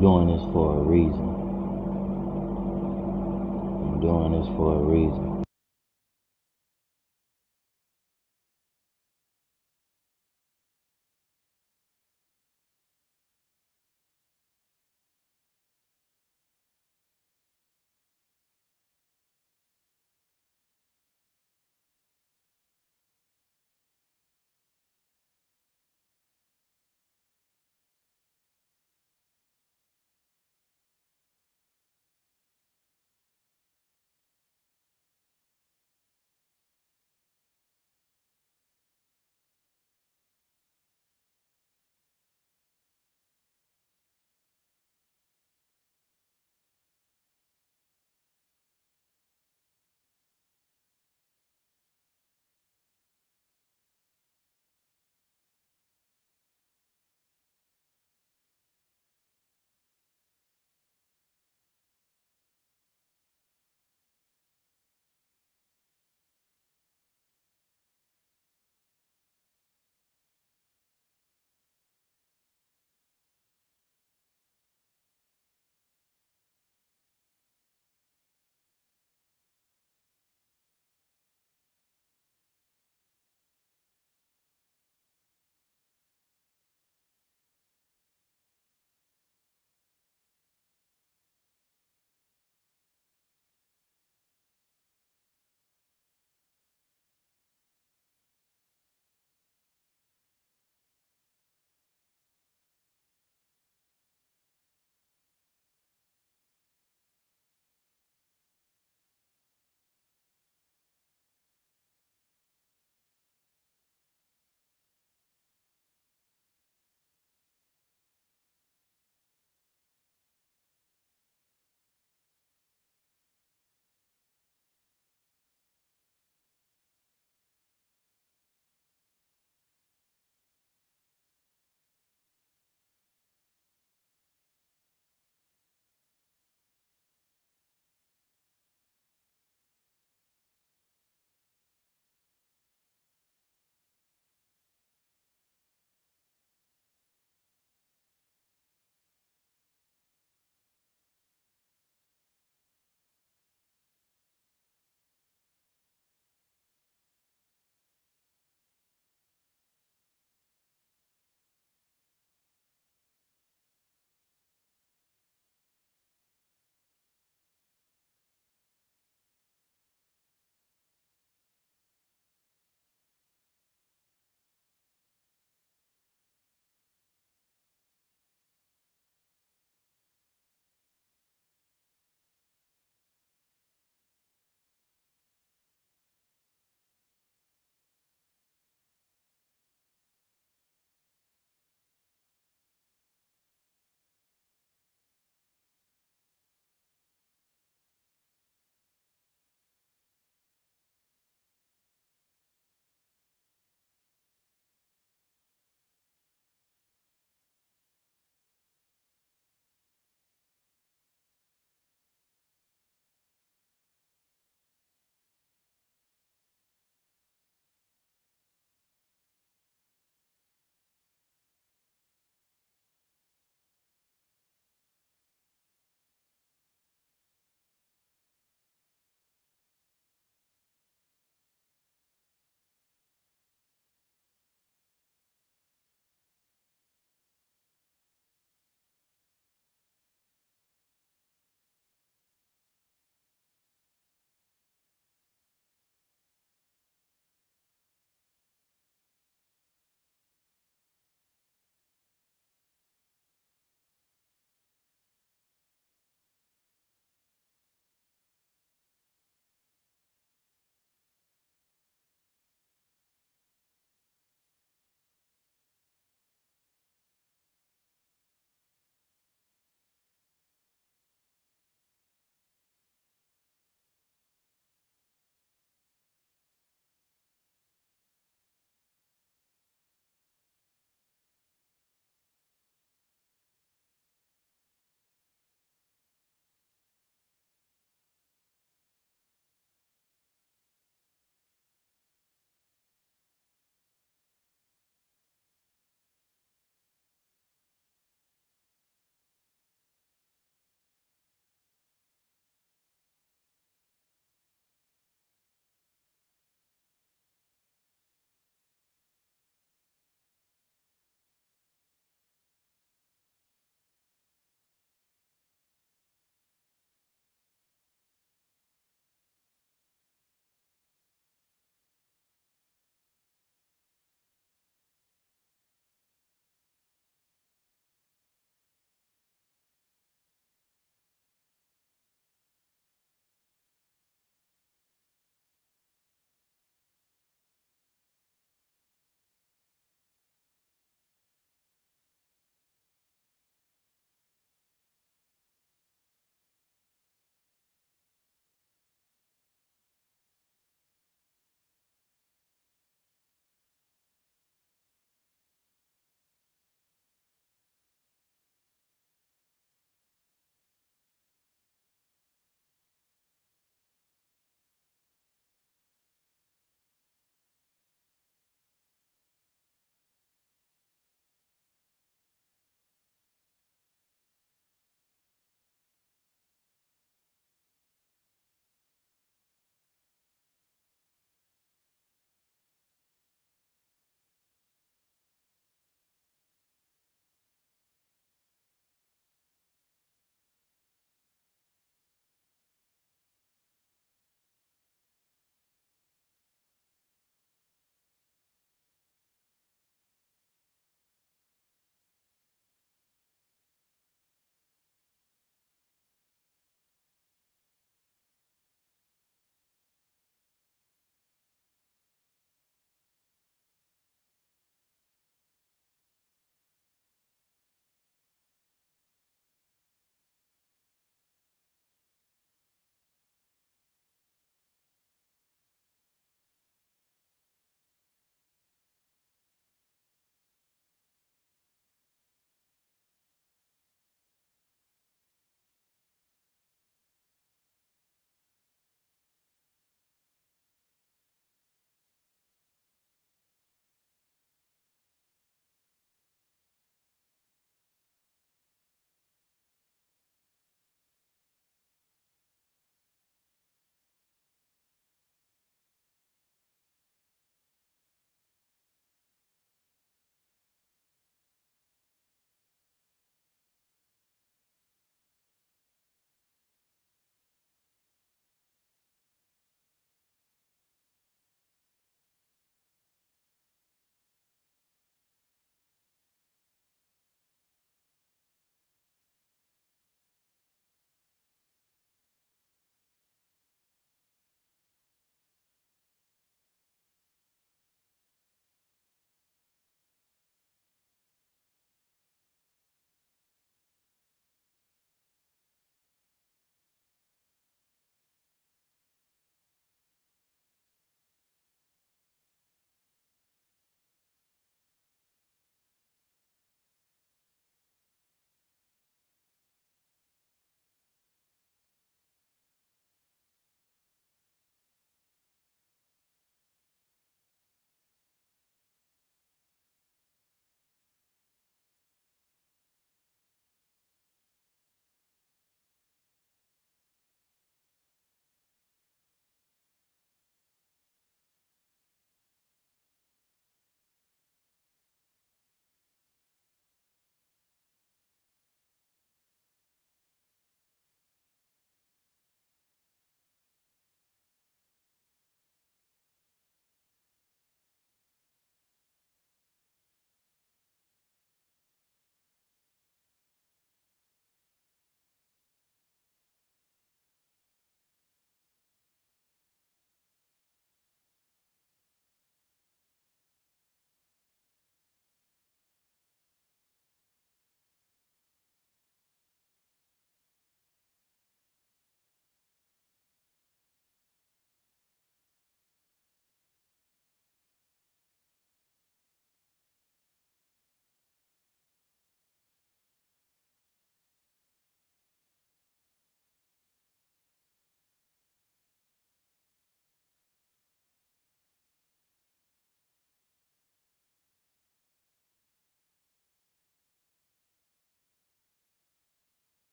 doing this for a reason. I'm doing this for a reason.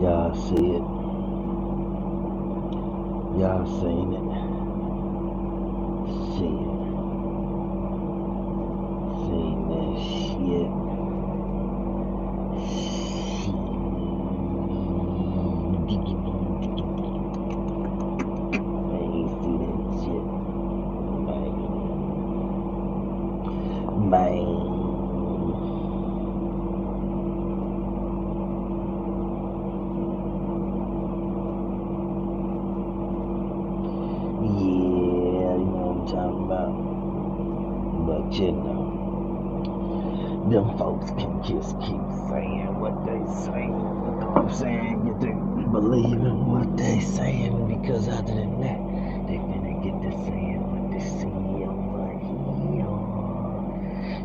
Y'all see it. Y'all seen it. See it. Seen that shit. I ain't see that shit. Man. Yeah, you know what I'm talking about. But you know, them folks can just keep saying what they say. You know what I'm saying? You do believe in what they saying, because other than that, they finna get to saying what they see over here.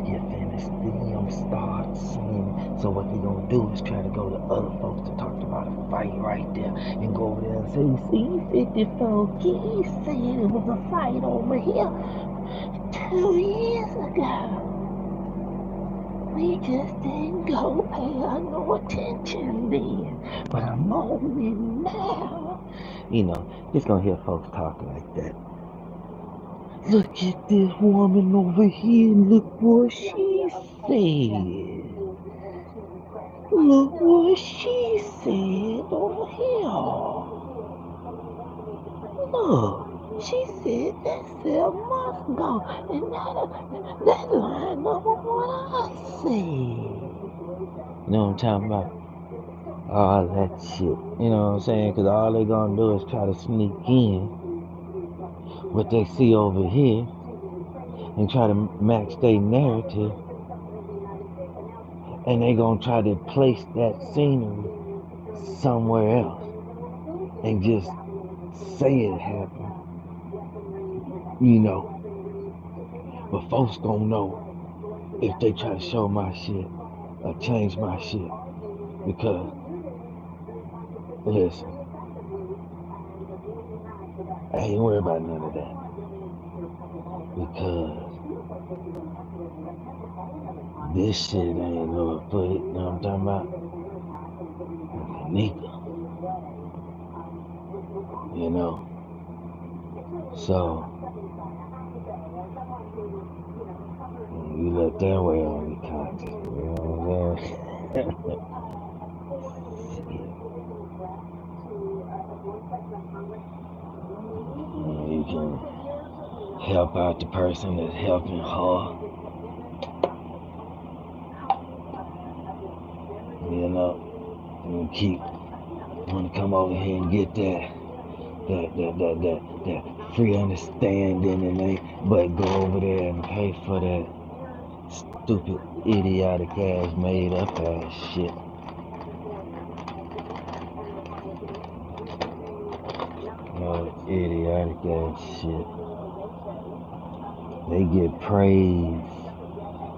You finna see them start seeing. So what they gonna do is try to go to other folks that talked about a fight right there and go over there and say, see, 54 Keys said it was a fight over here 2 years ago. We just didn't go pay her no attention then, but I'm on it now. You know, just gonna hear folks talk like that. Look at this woman over here, look what she said. Look what she said over here. Look, she said that 7 months ago, and that line up with what I said. You know what I'm talking about? All that shit. You know what I'm saying? Because all they gonna do is try to sneak in what they see over here and try to match their narrative. And they gonna try to place that scenery somewhere else and just say it happened. You know. But folks gonna know if they try to show my shit or change my shit. Because, listen, I ain't worried about none of that. Because this shit ain't Lord put it, you know what I'm talking about? KENNEKA. You know? So, you let that weigh on your conscience, you know what I'm saying? You can help out the person that's helping her. You know, and keep want to come over here and get that free understanding, and they but go over there and pay for that stupid, idiotic ass, made up ass shit. Idiotic ass shit. They get praise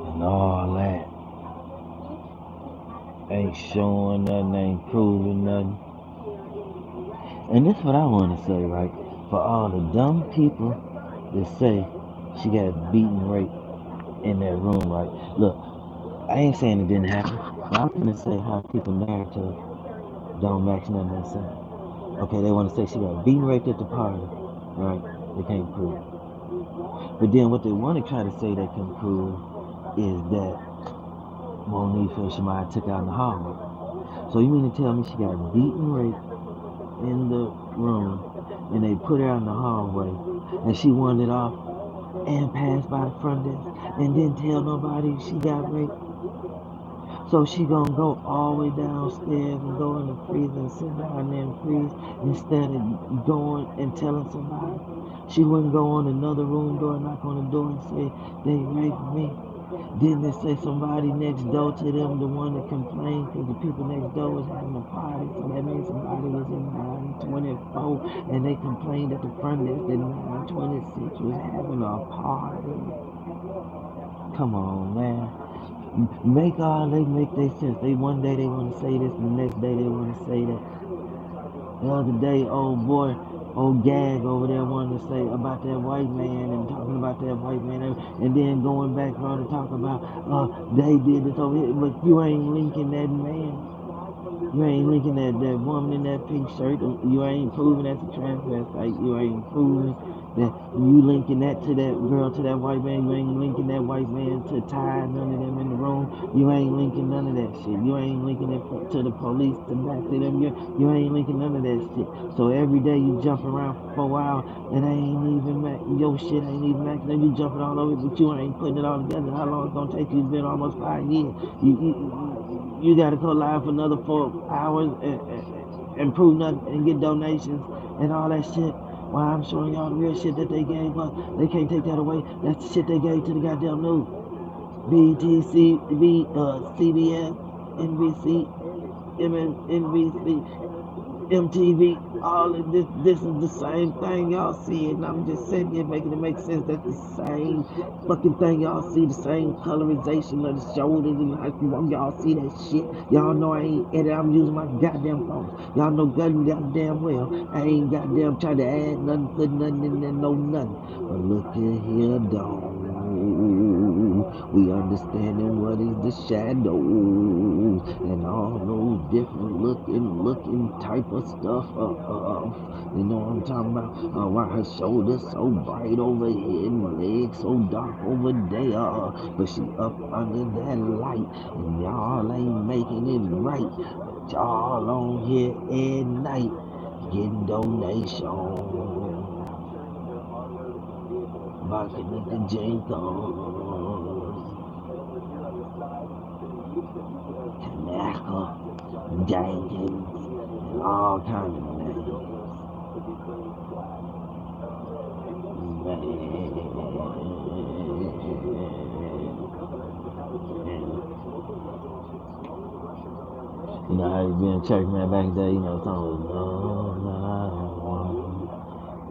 and all that. Ain't showing nothing, ain't proving nothing. And that's what I want to say, right? For all the dumb people that say she got beaten right in that room, right? Look, I ain't saying it didn't happen, but I'm gonna say how people narrative don't match nothing they say. Okay, they want to say she got beaten raped at the party, right? They can't prove it. But then what they want to try to say they can prove is that Monique or Shamaya took out in the hallway. So you mean to tell me she got beaten raped in the room and they put her out in the hallway and she wandered off and passed by the front desk and didn't tell nobody she got raped? So she gonna go all the way downstairs and go in the freezer and sit down there and freeze instead of going and telling somebody? She wouldn't go on another room door, knock on the door and say, they raped me. Didn't it say somebody next door to them, the one that complained, because the people next door was having a party, so that means somebody was in 924 and they complained at the front desk that 926 was having a party. Come on, man. Make their sense. One day they want to say this, the next day they want to say that. The other day, old Gag over there wanted to say about that white man and talking about that white man, and then going back on to talk about they did this over here, but you ain't linking that man. You ain't linking that woman in that pink shirt. You ain't proving that's a transvestite. You ain't proving that you linking that to that girl, to that white man. You ain't linking that white man to tie none of them in the room. You ain't linking none of that shit. You ain't linking it to the police, to back to them. You ain't linking none of that shit. So every day you jumping around for 4 hours, and ain't even your shit ain't even matching up. You jumping all over, but you ain't putting it all together. How long it's gonna take you? It's been almost 5 years. You gotta go live for another 4 hours and prove nothing and get donations and all that shit. While I'm showing y'all the real shit that they gave us, they can't take that away. That's the shit they gave to the goddamn news. BTC, CBS, NBC, NBC, MTV, all of this is the same thing y'all see, and I'm just sitting here making it make sense. That's the same fucking thing y'all see, the same colorization of the shoulders and y'all see that shit. Y'all know I ain't edit, I'm using my goddamn phone. Y'all know goddamn well I ain't goddamn trying to add nothing, put nothing in there, no nothing. But look at here, dog. We understanding what is the shadow and all those different looking type of stuff. You know what I'm talking about? Why her shoulders so bright over here and legs so dark over there. But she up under that light, and y'all ain't making it right. But y'all on here at night getting donations. By KENNEKA KENNEKA Jenkins, and all kind of names. Man. You know how you been in church, man, back in the day, you know, song was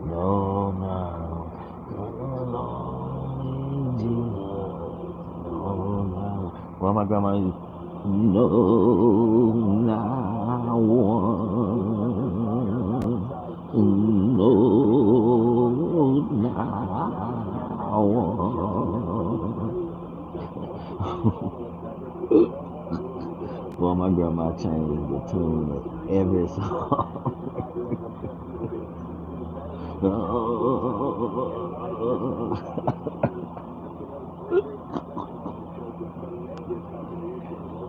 no, no, well, my grandma used to, no, now one, no, now one. Well, my grandma changed the tune of every song.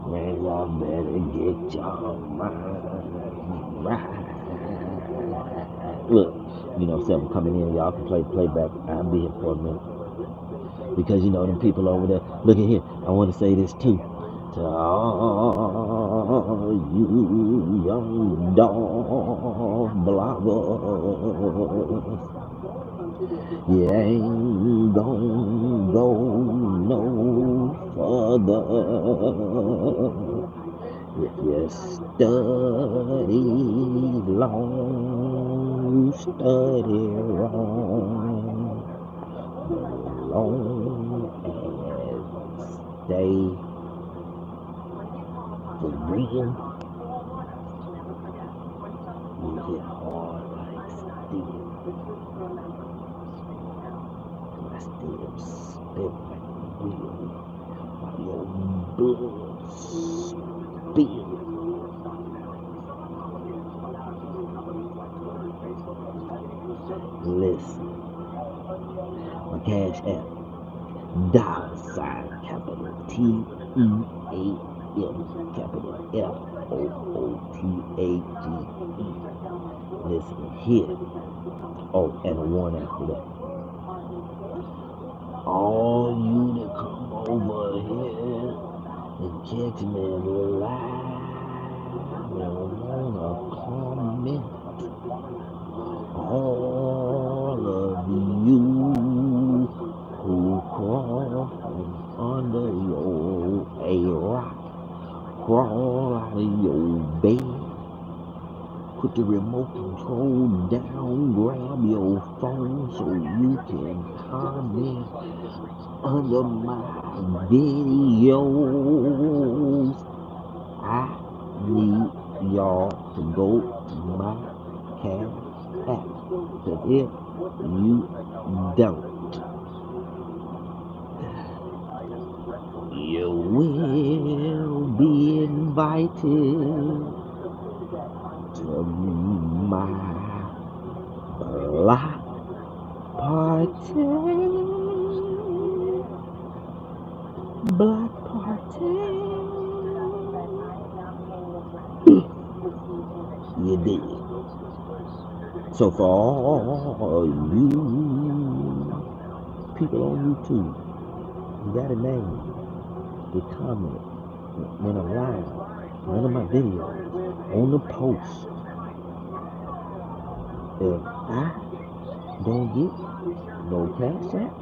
Man, y'all better get your mind right. Look, you know, several coming in, y'all can play playback. I'll be here for a minute. Because you know them people over there. Look at here. I want to say this too. To all you young dog bloggers, you ain't gonna go no further if you study long, study wrong, long as stay for real, you hit hard like steel. I still spin like a wheel while your blood spill. Listen, my cash app, $ capital TEAM, capital FOOTAGE. Listen here. Oh, and a one after that. All you to come over here and catch me live and wanna comment. All of you who crawl from under a rock, crawl out of your bed, put the remote control down, grab your phone so you can comment under my videos. I need y'all to go to my cash app. Cause if you don't, you will be invited from my block party. Block party. You did. So for all you people on YouTube, you got a name, they comment when I'm live, none of my videos, on the post. If I don't get no cash app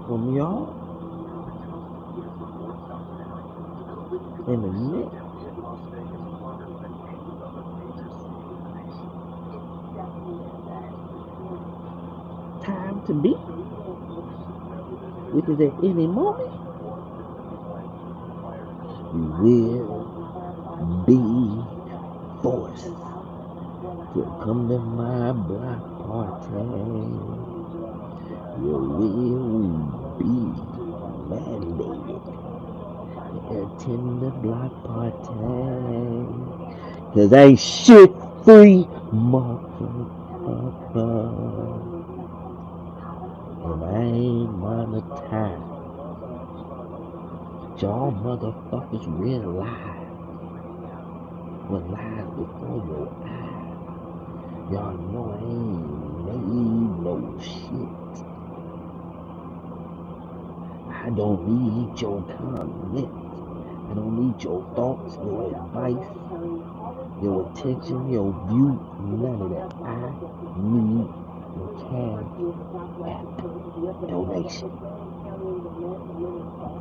from y'all in the next time to be, which is at any moment, you will be forced to come to my block party. You will be mandated to attend the block party. Cause ain't shit free, motherfucker. And I ain't monetized. Y'all motherfuckers realize what lies before your eyes. Y'all know I ain't made no shit. I don't need your comments. I don't need your thoughts, your advice, your attention, your view, none of that. I need your cash app donation.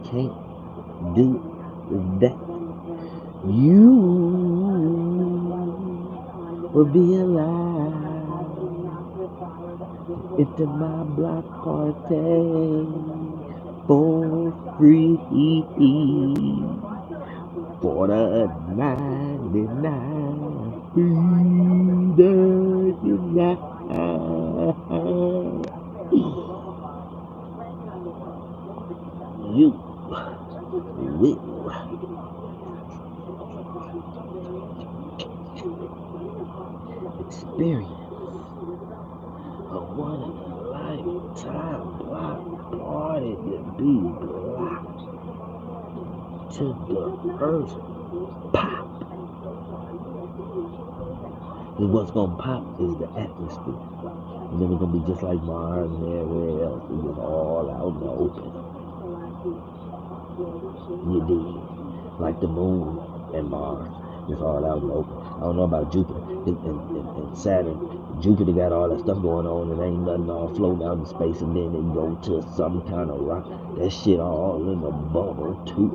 Can't do that. You will be alive into my block party for free for the 99 free 99. You will experience a one in a lifetime block party to be blocked to the earth pop. And what's gonna pop is the atmosphere. And then we're gonna be just like Mars and everywhere else. It's just all out in the open. You dig? Like the moon and Mars. It's all out in the open. I don't know about Jupiter and Saturn. Jupiter got all that stuff going on and ain't nothing all floating out in space, and then it go to some kind of rock. That shit all in a bubble too.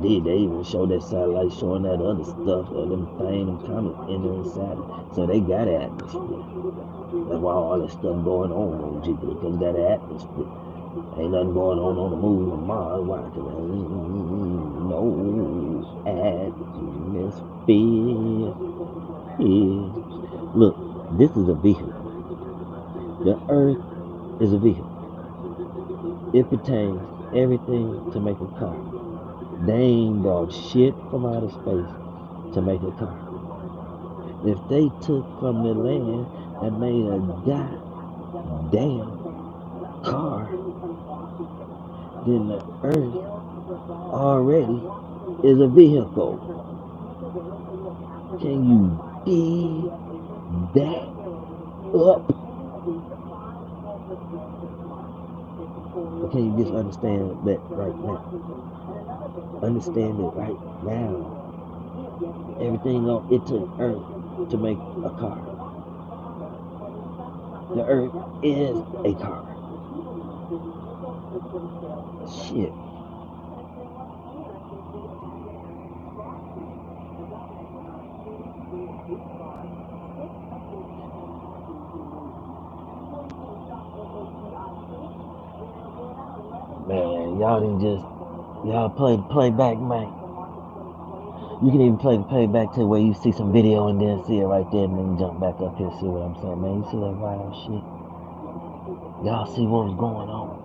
Yeah, they even show that satellite showing that other stuff, them things, them comets entering Saturn. So they got an atmosphere. That's why all that stuff going on Jupiter, because that atmosphere. Ain't nothing going on the moon or Mars. Why? Because ain't no atmosphere. Yeah. Look, this is a vehicle. The earth is a vehicle. It pertains everything to make a car. They ain't brought shit from outer space to make a car. If they took from the land and made a goddamn car, then the earth already is a vehicle. Can you dig that up? Or can you just understand that right now? Understand it right now. Everything on it took earth to make a car. The earth is a car. Shit. Man, y'all didn't just y'all play back, man. You can even play the playback to where you see some video and then see it right there and then jump back up here and see what I'm saying, man. You see that wild shit? Y'all see what was going on?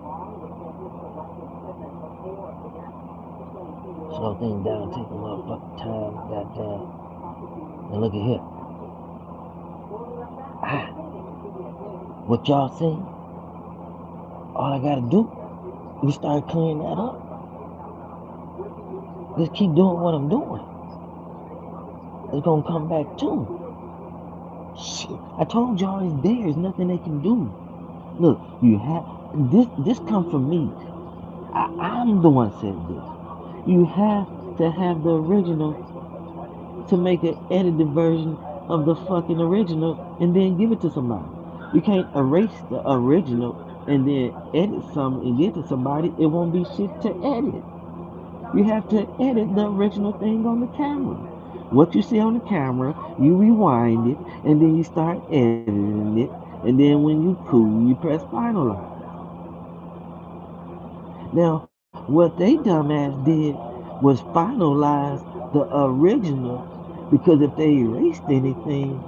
slow things down, take a motherfucking time, goddamn. And look at here. Ah, what y'all see? All I gotta do, we start clearing that up. Just keep doing what I'm doing. It's gonna come back too. Shit, I told y'all it's there. There's nothing they can do. Look, you have this. This comes from me. I'm the one said this. You have to have the original to make an edited version of the fucking original and then give it to somebody. You can't erase the original and then edit something and give it to somebody. It won't be shit to edit. You have to edit the original thing on the camera. What you see on the camera, you rewind it and then you start editing it. And then when you cool, you press finalize. Now, what they dumbass did was finalize the original because if they erased anything,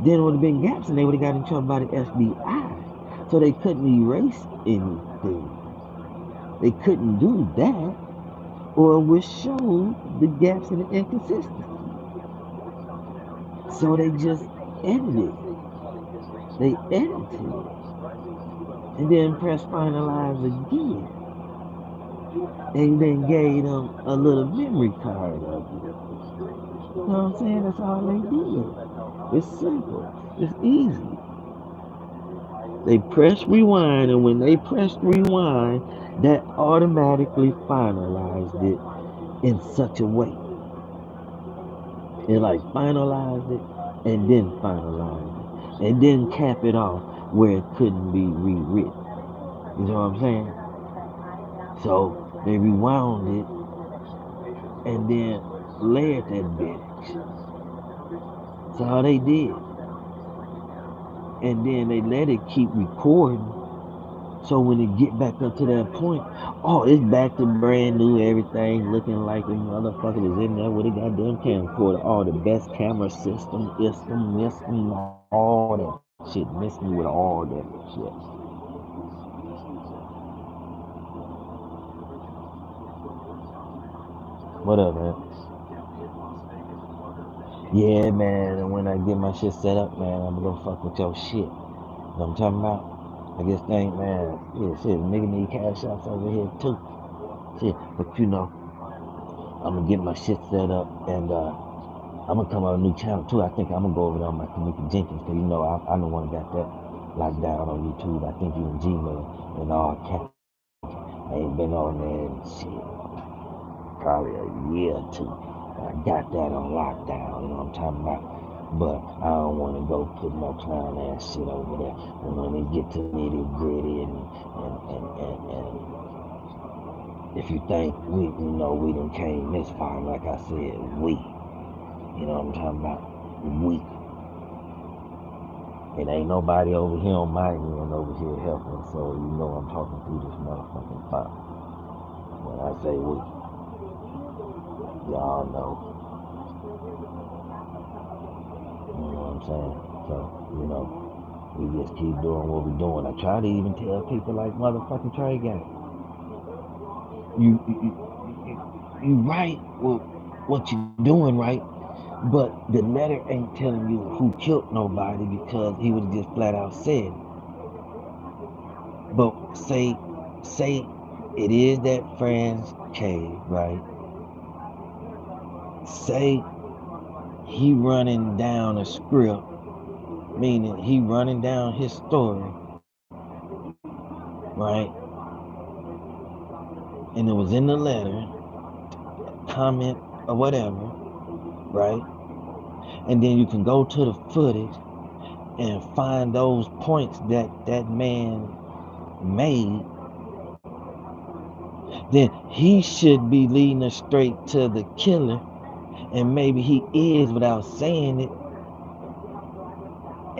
then it would have been gaps and they would have got in trouble by the FBI. So they couldn't erase anything. They couldn't do that or it would show the gaps and the inconsistencies. So they just edited. They edited it and then press finalize again. And then gave them a little memory card of it. You know what I'm saying? That's all they did. It's simple. It's easy. They press rewind, and when they pressed rewind, that automatically finalized it in such a way. It like finalized it and then finalized it. And then cap it off where it couldn't be rewritten. You know what I'm saying? So they rewound it and then layered that bitch. That's all they did. And then they let it keep recording. So when it get back up to that point, oh, it's back to brand new, everything looking like the motherfucker is in there with a goddamn camcorder. All the best camera system, all that shit. Miss me with all that shit. What up, man? Yeah, man. And when I get my shit set up, man, I'm gonna fuck with your shit. You know what I'm talking about? I just think, man, yeah, shit, nigga need cash outs over here too. Shit, but you know, I'm gonna get my shit set up and I'm gonna come on a new channel too. I think I'm gonna go over there on my KENNEKA Jenkins because you know I don't want to got that locked down on YouTube. I think even Gmail and all cat. I ain't been on there and shit probably a year or two. I got that on lockdown. You know what I'm talking about? But I don't want to go put no clown ass shit over there. And when we get to nitty gritty and if you think we done came this far, like I said, you know what I'm talking about? We. It ain't nobody over here on my end over here helping, so you know I'm talking through this motherfucking phone. When I say we, y'all know, you know what I'm saying? So, we just keep doing what we doing. I try to even tell people like motherfucking Trey Gang, you right with what you doing right, but the letter ain't telling you who killed nobody because he would have just flat out said. But say it is that Franz K, right? Say he running down a script, meaning he running down his story, right? And it was in the letter, comment or whatever, right? And then you can go to the footage and find those points that man made, then he should be leading us straight to the killer. And maybe he is without saying it.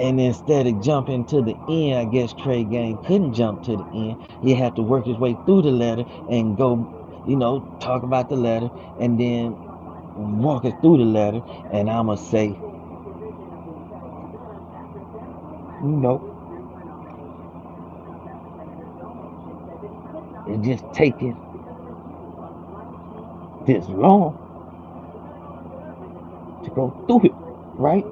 And instead of jumping to the end, I guess Trey Gang couldn't jump to the end. He had to work his way through the letter and go, talk about the letter and then walk us through the letter. And I'ma say, nope. And just take it this long to go through it, right?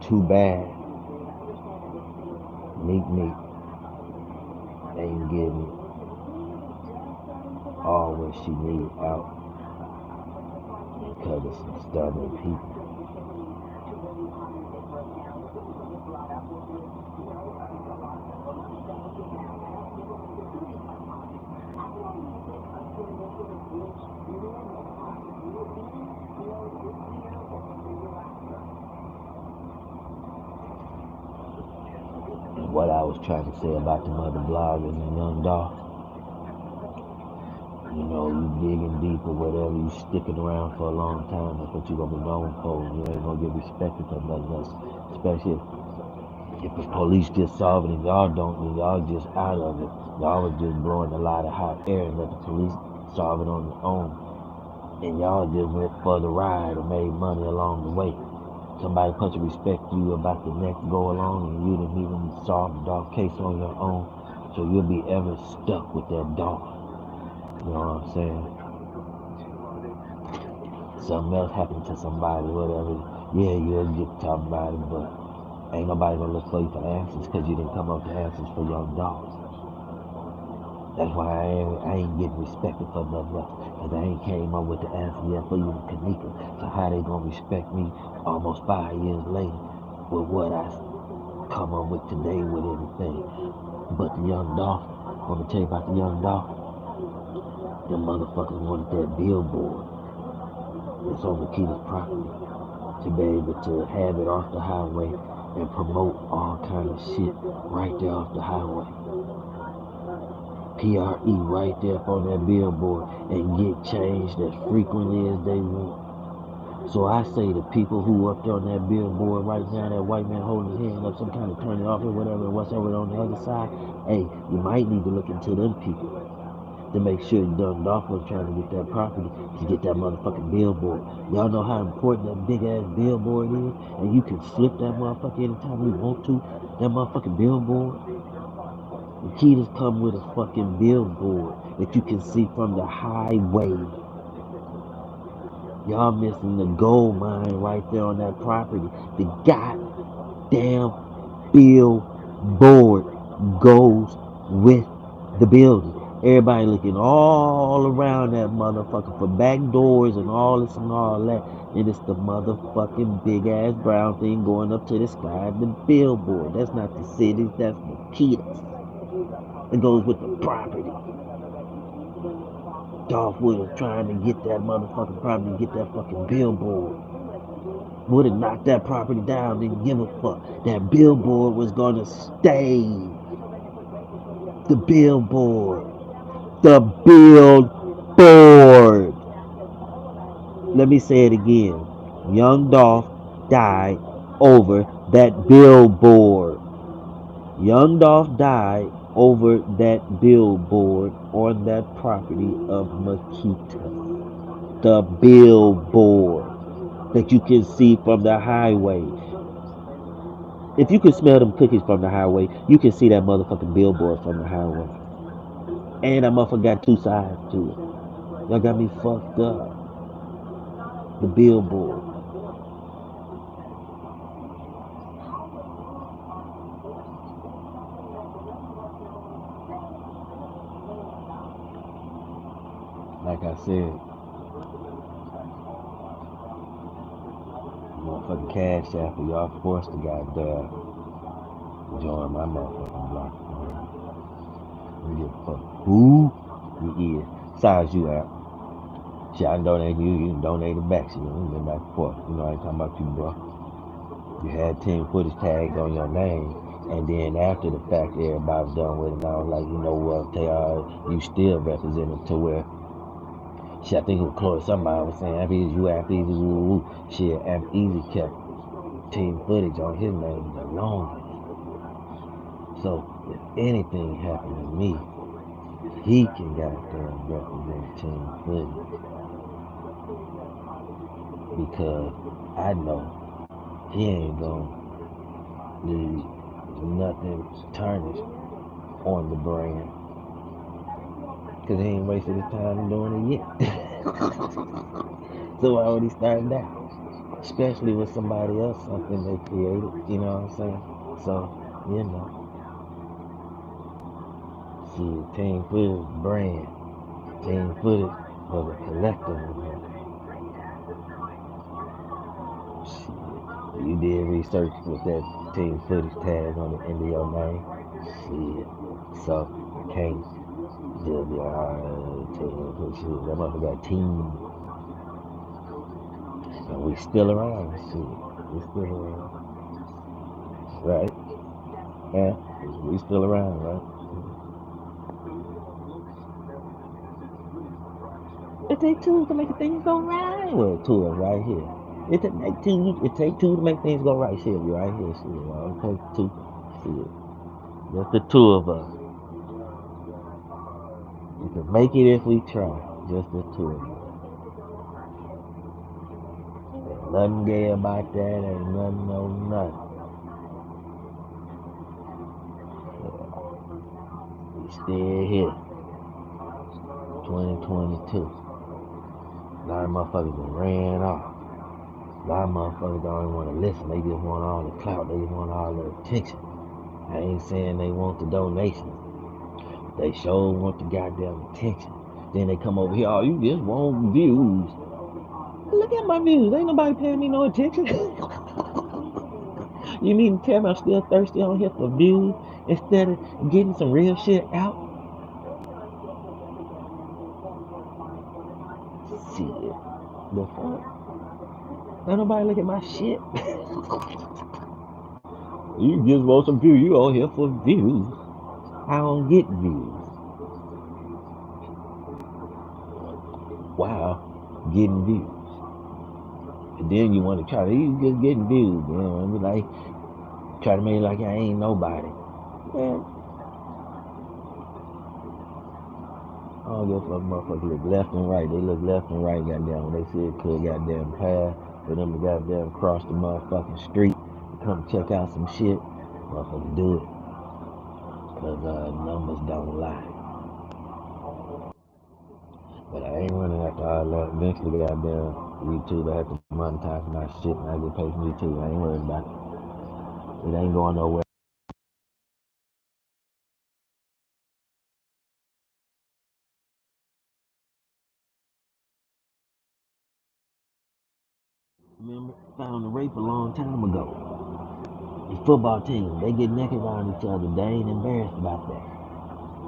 Too bad. Neek ain't getting all what she need out because of some stubborn people. And what I was trying to say about the mother bloggers and young dogs, you know, you digging deep or whatever, you sticking around for a long time, that's what you gonna be known for. You ain't gonna get respected for nothing else. Especially if the police just solve it and y'all don't, then y'all just out of it. Y'all was just blowing a lot of hot air and let the police solve it on their own. And y'all just went for the ride and made money along the way. Somebody supposed to respect you about the next go along and you didn't even solve the dog case on your own. So you'll be ever stuck with that dog. You know what I'm saying? Something else happened to somebody, whatever. Yeah, you'll get talking about it, but ain't nobody gonna look for you for answers because you didn't come up with answers for young dogs. That's why I ain't getting respected for nothing else. Because I ain't came up with the answer yet for you in KENNEKA. So how they gonna respect me almost 5 years later with what I come up with today with everything? But the young dog, I'm gonna tell you about the young dog. Them motherfuckers wanted that billboard that's on the Keita's property to be able to have it off the highway and promote all kind of shit right there off the highway. PRE right there up on that billboard and get changed as frequently as they want. So I say the people who up there on that billboard right now, that white man holding his hand up, some kind of turning off or whatever, and what's over on the other side, hey, you might need to look into them people to make sure you done off was trying to get that property to get that motherfucking billboard. Y'all know how important that big ass billboard is, and you can flip that motherfucker anytime you want to. That motherfucking billboard. The Keita's come with a fucking billboard that you can see from the highway. Y'all missing the gold mine right there on that property. The goddamn billboard goes with the building. Everybody looking all around that motherfucker for back doors and all this and all that. And it's the motherfucking big ass brown thing going up to the sky, the billboard. That's not the cities, that's the Keita's. It goes with the property. Dolph was trying to get that motherfucking property, get that fucking billboard. Would have knocked that property down, didn't give a fuck. That billboard was gonna stay. The billboard. The billboard. Let me say it again. Young Dolph died over that billboard. Young Dolph died over that billboard on that property of Makita. The billboard that you can see from the highway. If you can smell them cookies from the highway, you can see that motherfucking billboard from the highway. And that motherfucker got two sides to it. Y'all got me fucked up. The billboard. Like I said, motherfucking cash app, or y'all forced to goddamn join my motherfucking block. You give a fuck who you is. Besides you out. Shit, I donate you can donate it back. Shit, we been back and forth. You know, I ain't talking about you, bro. You had team footage tagged on your name, and then after the fact, everybody was done with it. And I was like, you know what, they are, you still represented to where, shit, I think it was Chloe, somebody was saying, after you, after these, woo, woo. Shit, after Easy kept team footage on his name the longest. So, if anything happened to me, he can goddamn represent team footage. Because I know he ain't gonna leave nothing tarnished on the brand. Because he ain't wasted his time doing it yet. So why would he start now? Especially with somebody else, something they created, you know what I'm saying? So, you know, see, team footage brand, team footage for the collective. Shit, you did research with that team footage tag on the end of your name. Shit, so I can't just be alright, team footage. Shit, that motherfucker got team, and we still around. Shit, we still around, right? Yeah, we still around, right? It take two to make things go right. Well, two of right here. It take two to make things go right. Shit, we right here. Shit, it take two. Shit, just the two of us. We can make it if we try. Just the two of us. Ain't nothing gay about that. Ain't nothing, no nothing. We still here. 2022. A lot of motherfuckers done ran off. A lot of motherfuckers don't even want to listen. They just want all the clout. They just want all the attention. I ain't saying they want the donations. They sure want the goddamn attention. Then they come over here, oh, you just want views. Look at my views. Ain't nobody paying me no attention. You mean to tell me I'm still thirsty on here for views instead of getting some real shit out? Shit. The fuck? Ain't nobody look at my shit. You just want some views. You on here for views. I don't get views. Wow. Getting views. And then you want to try to, you just getting views. You know, I mean, like, try to make it like I ain't nobody. Man, I don't give a fuck, motherfuckers look left and right. They look left and right, goddamn. When they see a clear goddamn path for them to goddamn cross the motherfucking street to come check out some shit, motherfuckers do it. Cause numbers don't lie. But I ain't running after all that. Eventually, goddamn, YouTube, I have to monetize my shit and I get paid from YouTube. I ain't worried about it. It ain't going nowhere. Remember, found a rape a long time ago. The football team, they get naked around each other. They ain't embarrassed about that.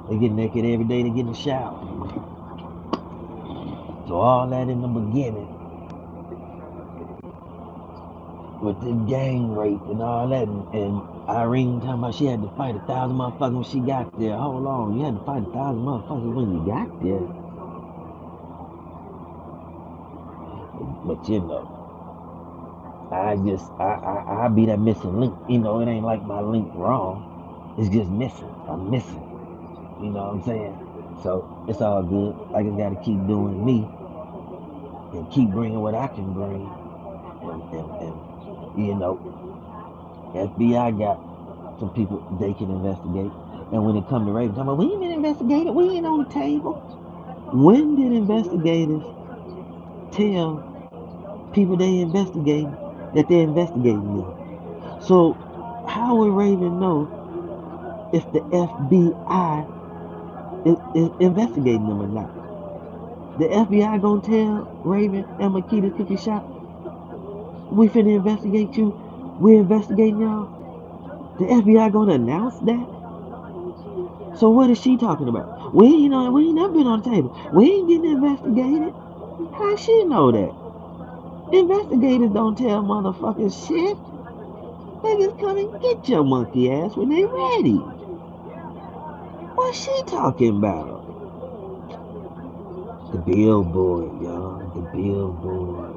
They get naked every day to get in the shower. So all that in the beginning with the gang rape and all that, and Irene talking about she had to fight 1,000 motherfuckers when she got there. Hold on, you had to fight 1,000 motherfuckers when you got there. But you know, I be that missing link. You know, it ain't like my link wrong. It's just missing. I'm missing. You know what I'm saying? So it's all good. I just gotta keep doing me and keep bringing what I can bring. And you know, FBI got some people they can investigate. And when it come to rape, talking about, we ain't been investigated. We ain't on the table. When did investigators tell people they investigating that they're investigating them? So how would Raven know if the FBI is investigating them or not? The FBI gonna tell Raven and Makita Cookie Shop? We finna investigate you. We're investigating y'all. The FBI gonna announce that? So what is she talking about? We ain't never been on the table. We ain't getting investigated. How she know that? Investigators don't tell motherfuckers shit. They just come and get your monkey ass when they ready. What's she talking about? The billboard, y'all. The billboard.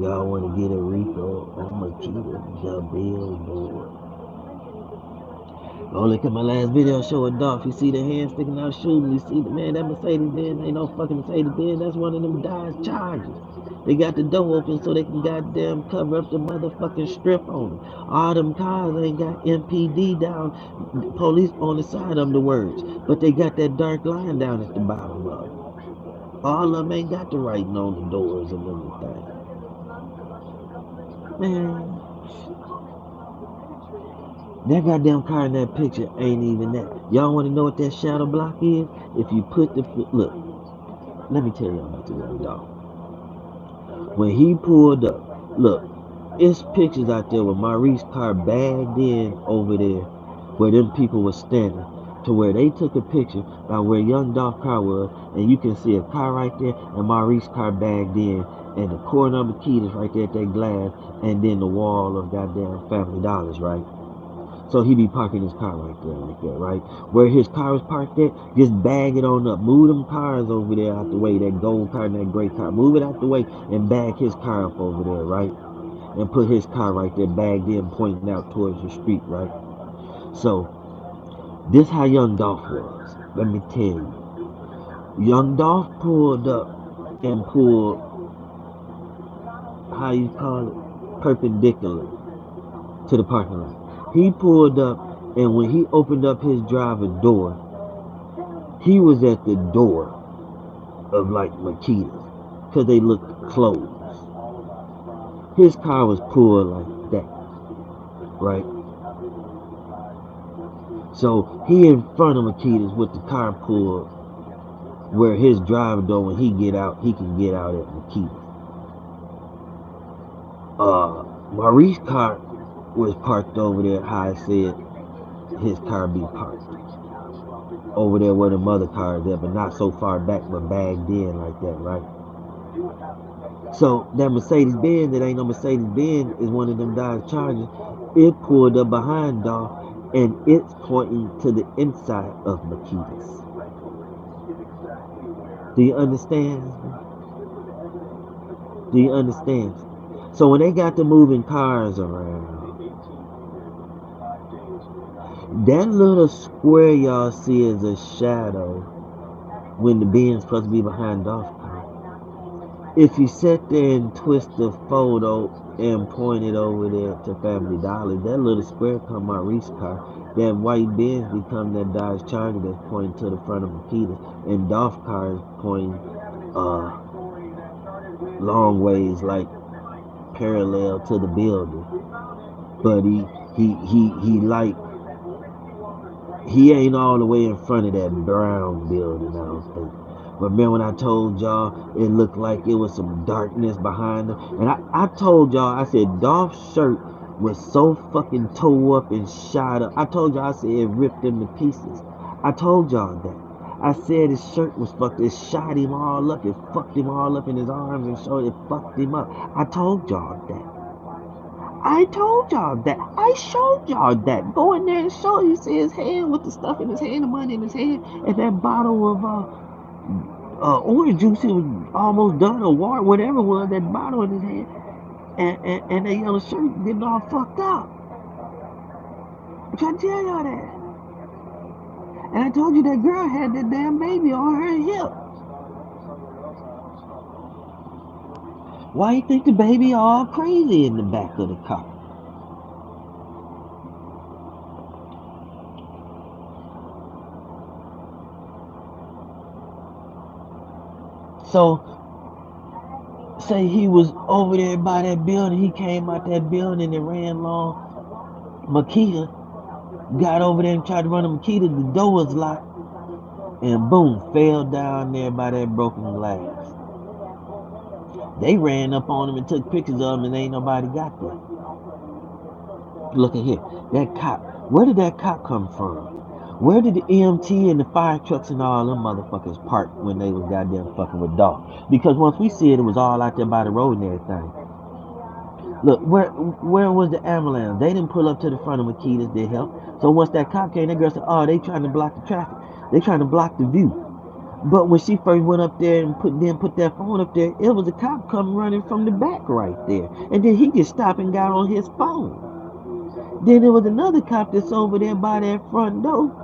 Y'all want to get a Rico on Makita. The billboard. Oh, look at my last video showing Dolph. You see the hand sticking out shooting. You see the man, that Mercedes Benz ain't no fucking Mercedes Benz. That's one of them Dodge Chargers. They got the door open so they can goddamn cover up the motherfucking strip on them. All them cars ain't got MPD down, police on the side of them, the words. But they got that dark line down at the bottom of them. All of them ain't got the writing on the doors and everything. Man, that goddamn car in that picture ain't even that. Y'all want to know what that shadow block is? If you put the look, let me tell y'all about the young dog. When he pulled up, look, it's pictures out there with Maurice's car bagged in over there where them people were standing, to where they took a picture by where young Dolph car was, and you can see a car right there and Maurice's car bagged in, and the corner of the key is right there at that glass, and then the wall of goddamn Family Dollars, right? So he be parking his car right there, like that, right? Where his car is parked at, just bag it on up. Move them cars over there out the way, that gold car and that gray car. Move it out the way and bag his car up over there, right? And put his car right there, bagged in, pointing out towards the street, right? So, this how Young Dolph was. Let me tell you. Young Dolph pulled up and pulled, how you call it, perpendicular to the parking lot. He pulled up, and when he opened up his driver door, he was at the door of like Makita's because they looked closed. His car was pulled like that, right? So he in front of Makita's with the car pulled where his driver door, when he get out, he can get out at Makita's. Maurice's car was parked over there, how I said his car be parked. Over there where the mother car is at, but not so far back, but bagged in like that, right? So that Mercedes Benz, that ain't no Mercedes Benz, is one of them Dodge Chargers. It pulled up behind Dolph, and it's pointing to the inside of Makita's. Do you understand? Do you understand? So when they got the moving cars around, that little square y'all see is a shadow when the Benz supposed to be behind Dolph's car. If you sit there and twist the photo and point it over there to Family Dollar, that little square come Maurice's car. That white Benz become that Dodge Charger that's pointing to the front of Makita, and Dolph's car is pointing long ways, like parallel to the building. But he like he ain't all the way in front of that brown building, I don't think. But man, when I told y'all it looked like it was some darkness behind them, and I told y'all, I said Dolph's shirt was so fucking tore up and shot up. I told y'all, I said it ripped him to pieces. I told y'all that. I said his shirt was fucked. It shot him all up. It fucked him all up in his arms and shoulders. It fucked him up. I told y'all that. I told y'all that. I showed y'all that. Go in there and show. You see his hand with the stuff in his hand, the money in his hand, and that bottle of orange juice. He was almost done, or water, whatever it was. That bottle in his hand, and that yellow shirt getting all fucked up. I'm trying to tell y'all that. And I told you that girl had that damn baby on her hip. Why you think the baby all crazy in the back of the car? So say he was over there by that building. He came out that building and ran long. Makita got over there and tried to run to Makita. The door was locked, and boom, fell down there by that broken glass. They ran up on him and took pictures of him, and ain't nobody got there. Look at here. That cop. Where did that cop come from? Where did the EMT and the fire trucks and all them motherfuckers park when they was goddamn fucking with dog? Because once we see it, it was all out there by the road and everything. Look, where was the ambulance? They didn't pull up to the front of Makita's, did help. So once that cop came, that girl said, oh, they trying to block the traffic. They trying to block the view. But when she first went up there and put that phone up there, it was a cop coming running from the back right there. And then he just stopped and got on his phone. Then there was another cop that's over there by that front door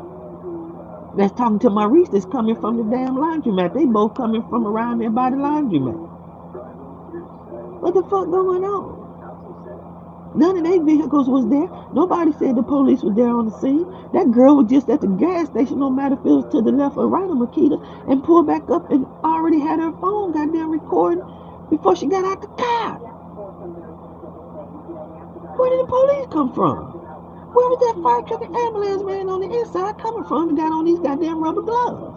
that's talking to Maurice that's coming from the damn laundromat. They both coming from around there by the laundromat. What the fuck going on? None of their vehicles was there. Nobody said the police was there on the scene. That girl was just at the gas station, no matter if it was to the left or right of Makita, and pulled back up and already had her phone goddamn recording before she got out the car. Where did the police come from? Where was that fire truck and ambulance man on the inside coming from that got on these goddamn rubber gloves?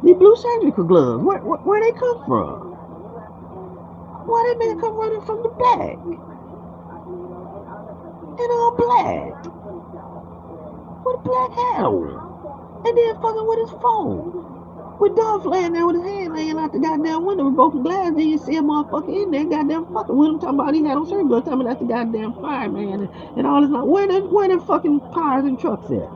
These blue surgical gloves. Where they come from? Why that man come running from the back? In all black. With a black hat on. And then fucking with his phone. With Dolph laying there with his hand laying out the goddamn window with broken glass. Then you see a motherfucker in there goddamn fucking with him talking about he had on shirt, but talking about that's the goddamn fireman and all this. Where the fucking cars and trucks at?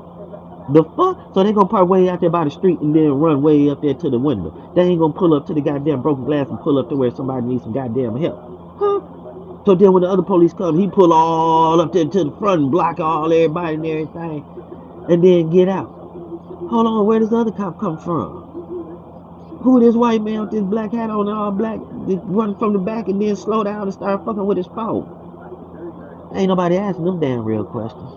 The fuck? So they gonna park way out there by the street and then run way up there to the window. They ain't gonna pull up to the goddamn broken glass and pull up to where somebody needs some goddamn help. Huh? So then when the other police come, he pull all up there to the front and block all everybody and everything. And then get out. Hold on, where does the other cop come from? Who this white man with this black hat on and all black just run from the back and then slow down and start fucking with his phone? Ain't nobody asking them damn real questions.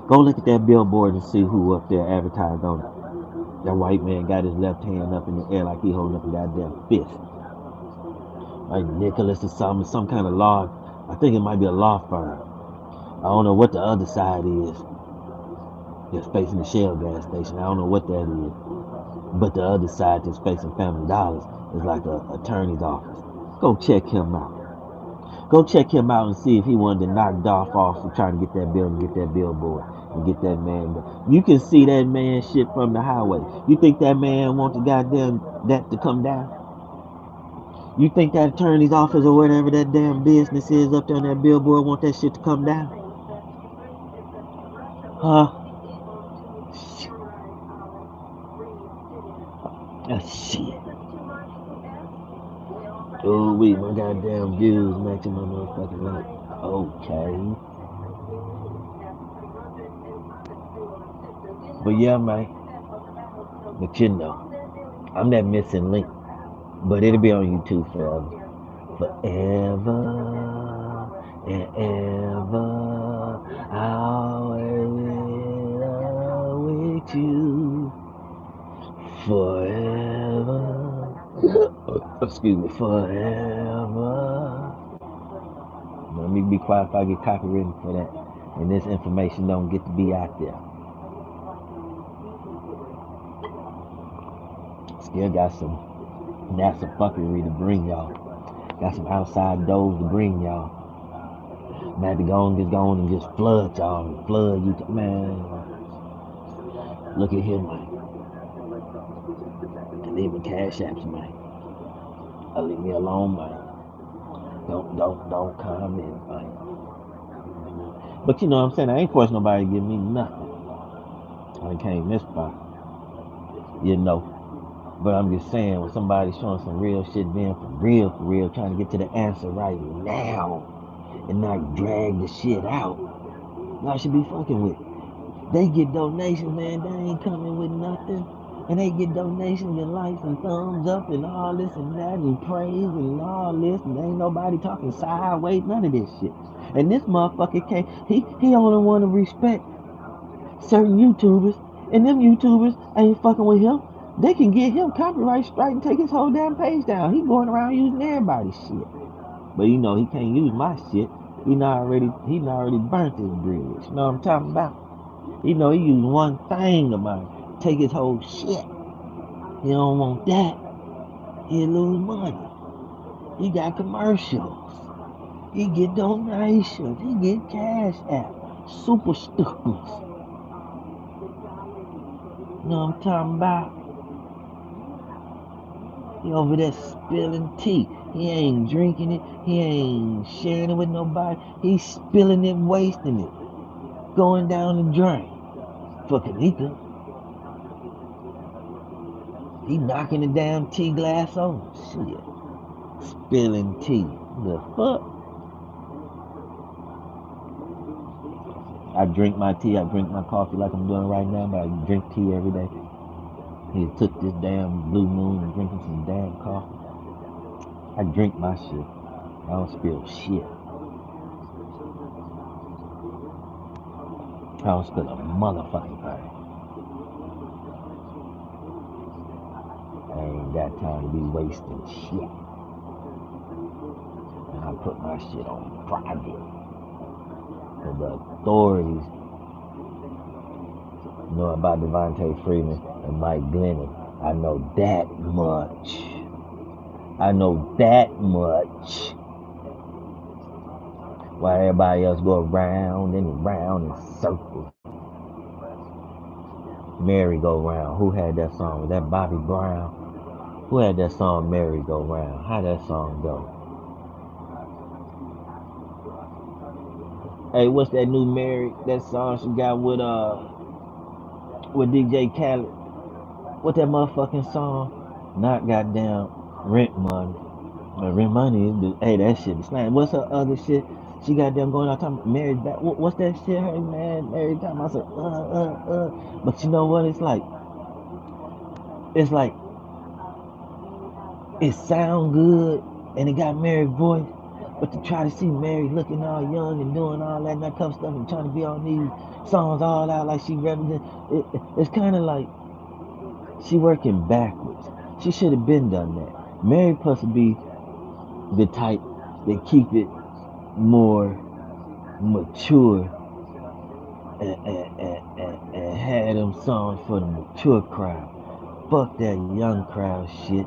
Go look at that billboard and see who up there advertised on it. That white man got his left hand up in the air like he holding up a goddamn fist. Like Nicholas or something, some kind of law. I think it might be a law firm. I don't know what the other side is. That's facing the Shell gas station. I don't know what that is. But the other side that's facing Family Dollars is like a attorney's office. Go check him out. Go check him out and see if he wanted to knock Dolph off for trying to get that building, get that billboard, and get that man. You can see that man shit from the highway. You think that man want the goddamn that to come down? You think that attorney's office or whatever that damn business is up there on that billboard want that shit to come down? Huh? Oh, shit. Oh, wait, my goddamn views matching my motherfucking life. Okay. But yeah, man. But you know, I'm that missing link. But it'll be on YouTube forever. Forever and ever. I'll always with you. Forever. Excuse me, forever. Let me be quiet if I get copywritten for that. And this information don't get to be out there. Still got some NASA fuckery to bring y'all. Got some outside doors to bring y'all. I'm had to go and just flood y'all and flood you. Man, look at here, man. Leave me cash apps, man. Leave me alone, man. Don't comment, man. But you know what I'm saying? I ain't forced nobody to give me nothing. I came this far. You know. But I'm just saying, when somebody's showing some real shit, being for real, trying to get to the answer right now and not drag the shit out, y'all should be fucking with it. They get donations, man. They ain't coming with nothing. And they get donations and likes and thumbs up and all this and that and praise and all this. And ain't nobody talking sideways, none of this shit. And this motherfucker can't, he only want to respect certain YouTubers. And them YouTubers ain't fucking with him. They can get him copyright strike and take his whole damn page down. He going around using everybody's shit. But you know, he can't use my shit. He not already burnt his bridge. You know what I'm talking about? He know he use one thing about it. Take his whole shit. He don't want that. He'll lose money. He got commercials. He get donations. He get cash app. Super stickers. You know what I'm talking about? He over there spilling tea. He ain't drinking it. He ain't sharing it with nobody. He's spilling it, wasting it. Going down the drain. For KENNEKA, he knocking the damn tea glass over. Shit. Spilling tea. The fuck? I drink my tea, I drink my coffee like I'm doing right now, but I drink tea every day. He took this damn blue moon and drinking some damn coffee. I drink my shit. I don't spill shit. I don't spill a motherfucking thing. I ain't got time to be wasting shit. And I put my shit on private. And the authorities know about Devontae Freeman and Mike Glennon. I know that much. I know that much. While everybody else go around and around in circles. Merry Go Round. Who had that song? Was that Bobby Brown? Who had that song Merry Go Round? How that song go? Hey, what's that new Mary? That song she got with DJ Khaled. What that motherfucking song? Not goddamn Rent Money. Rent Money is hey, that shit is slang. What's her other shit? She got them going out talking Mary's back. What's that shit? Hey man, Mary time I said But you know what? It's like it sound good and it got Mary's voice, but to try to see Mary looking all young and doing all that tough stuff and trying to be on these songs all out like she represent, it's kind of like she working backwards. She should have been done that. Mary supposed to be the type that keep it more mature and had them songs for the mature crowd. Fuck that young crowd shit.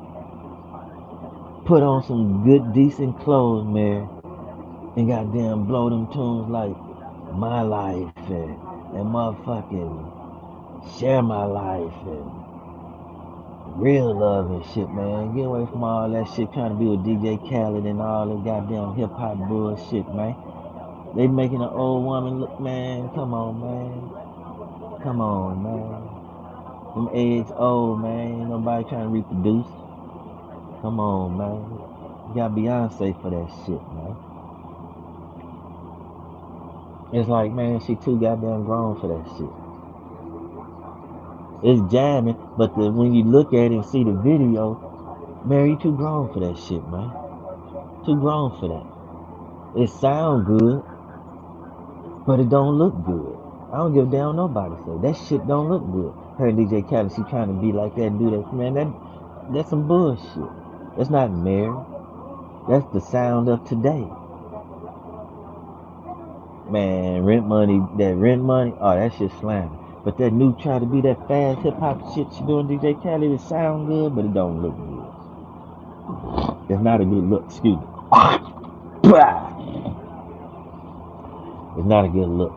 Put on some good, decent clothes, Mary, and goddamn blow them tunes like My Life and motherfucking Share My Life and Real Love and shit, man. Get away from all that shit trying to be with DJ Khaled and all that goddamn hip hop bullshit, man. They making an old woman look, man. Come on, man. Come on, man. Them eggs old, man. Ain't nobody trying to reproduce. Come on, man. You got Beyonce for that shit, man. It's like, man, she too goddamn grown for that shit. It's jamming, but when you look at it and see the video, man, you too grown for that shit, man. Too grown for that. It sound good, but it don't look good. I don't give a damn nobody say that shit don't look good. Her and DJ Khaled, she trying to be like that and do that. Man, that's some bullshit. That's not Mary. That's the sound of today. Man, Rent Money, oh, that shit slamming. But that new try to be that fast hip hop shit she doing DJ Khaled, it sound good, but it don't look good. It's not a good look, excuse me. It's not a good look.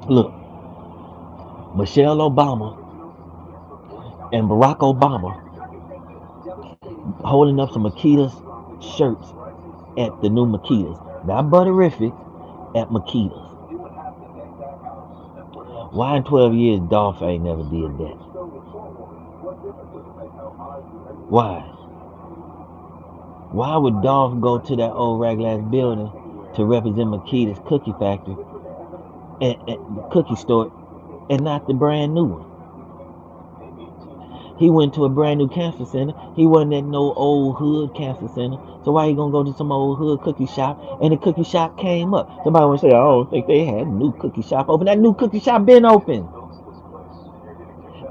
Look, Michelle Obama and Barack Obama holding up some Makitas shirts at the new Makitas. Not Butterific, at Makitas. Why in 12 years Dolph ain't never did that? Why? Why would Dolph go to that old raglass building to represent Makita's cookie factory and the cookie store and not the brand new one? He went to a brand new cancer center. He wasn't at no old hood cancer center. So why he gonna go to some old hood cookie shop? And the cookie shop came up. Somebody would say, I don't think they had a new cookie shop open. That new cookie shop been open.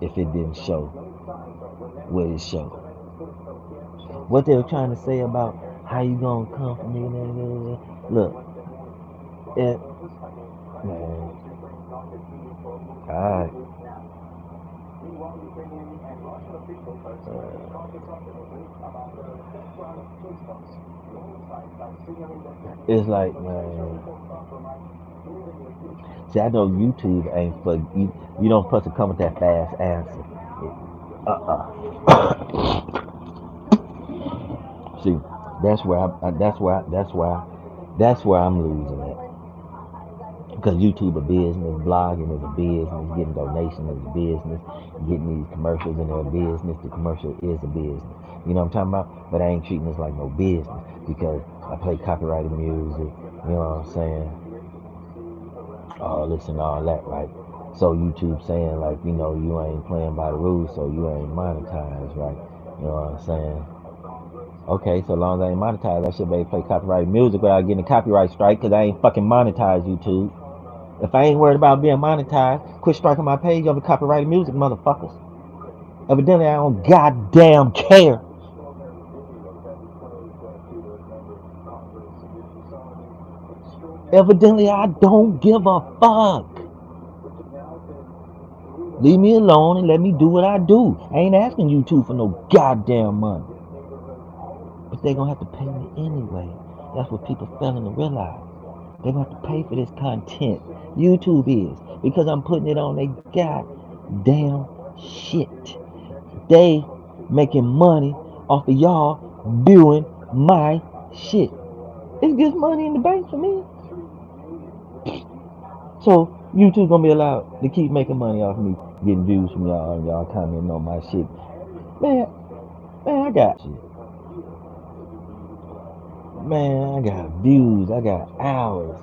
if it didn't show what it showed. What they were trying to say about how you gonna come for me, look, it, man, alright, it's like, man, see, I know YouTube ain't for you. You don't supposed to come with that fast answer. See, that's where I'm losing it. Because YouTube a business, blogging is a business, getting donations is a business, getting these commercials in their business. The commercial is a business. You know what I'm talking about? But I ain't treating this like no business because I play copyrighted music. You know what I'm saying? All this and all that, right? So YouTube saying like, you ain't playing by the rules, so you ain't monetized, right? You know what I'm saying? Okay, so long as I ain't monetized, I should be able to play copyrighted music without getting a copyright strike because I ain't fucking monetized YouTube. If I ain't worried about being monetized, quit striking my page over copyrighted music, motherfuckers. Evidently, I don't goddamn care. Evidently, I don't give a fuck. Leave me alone and let me do what I do. I ain't asking YouTube for no goddamn money. But they gonna have to pay me anyway. That's what people failing to realize. They gonna have to pay for this content. YouTube is. Because I'm putting it on their goddamn shit. They making money off of y'all viewing my shit. It's just money in the bank for me. So YouTube gonna be allowed to keep making money off of me, getting views from y'all and y'all commenting on my shit. Man, I got shit. Man, I got views, I got hours,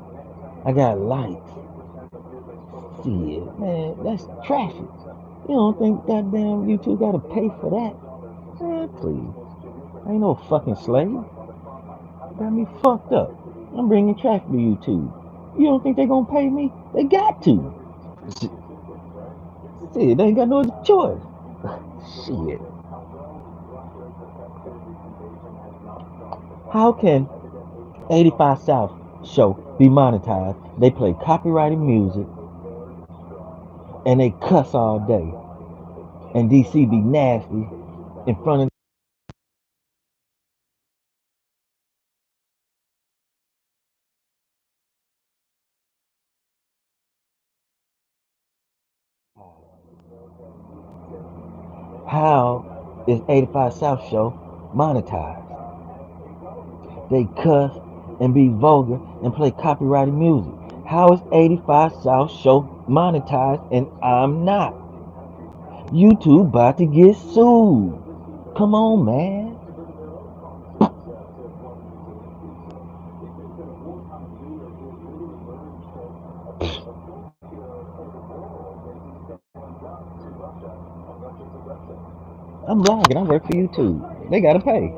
I got likes. Shit, man, that's traffic. You don't think goddamn YouTube gotta pay for that? Man, please. I ain't no fucking slave. Got me fucked up. I'm bringing traffic to YouTube. You don't think they gonna pay me? They got to. Shit, they ain't got no choice. Shit. How can 85 South show be monetized? They play copyrighted music and they cuss all day. And DC be nasty in front of how is 85 South show monetized? They cuss and be vulgar and play copyrighted music. How is 85 South show monetized and I'm not? YouTube about to get sued. Come on, man. I'm blogging. I work for YouTube. They gotta pay.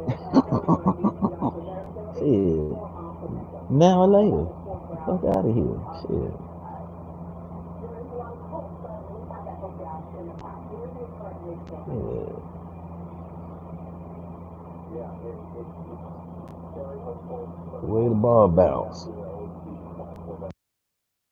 Shit. Now or later. Fuck out of here. Shit. Yeah. The way the ball bounce.